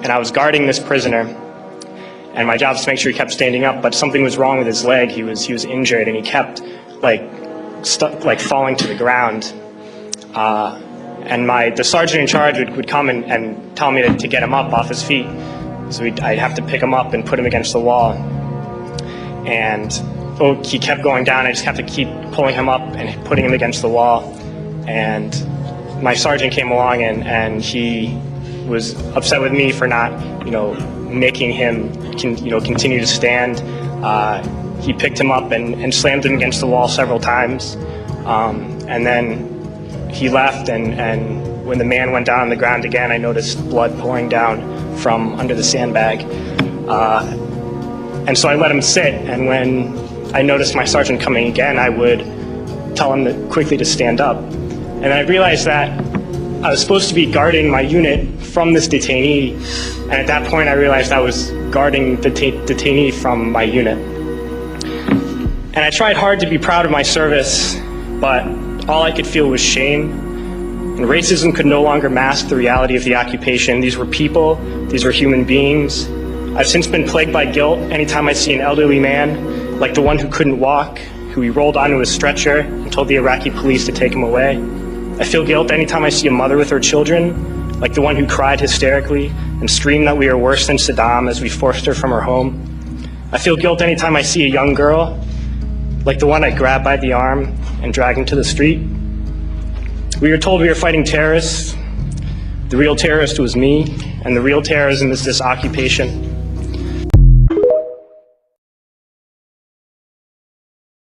and I was guarding this prisoner, and my job was to make sure he kept standing up, but something was wrong with his leg. He was injured, and he kept falling to the ground. And the sergeant in charge would come and tell me to get him up off his feet. So I'd have to pick him up and put him against the wall. And he kept going down. I just have to keep pulling him up and putting him against the wall. And my sergeant came along and he was upset with me for not, making him, continue to stand. He picked him up and slammed him against the wall several times. And then he left, and when the man went down on the ground again, I noticed blood pouring down from under the sandbag. And so I let him sit, and when I noticed my sergeant coming again, I would tell him quickly to stand up. And I realized that I was supposed to be guarding my unit from this detainee, and at that point I realized I was guarding the detainee from my unit. And I tried hard to be proud of my service, but all I could feel was shame. And racism could no longer mask the reality of the occupation. These were people, these were human beings. I've since been plagued by guilt anytime I see an elderly man, like the one who couldn't walk, who he rolled onto a stretcher and told the Iraqi police to take him away. I feel guilt anytime I see a mother with her children, like the one who cried hysterically and screamed that we are worse than Saddam as we forced her from her home. I feel guilt anytime I see a young girl, like the one I grabbed by the arm and dragged into the street. We were told we were fighting terrorists. The real terrorist was me, and the real terrorism is this occupation.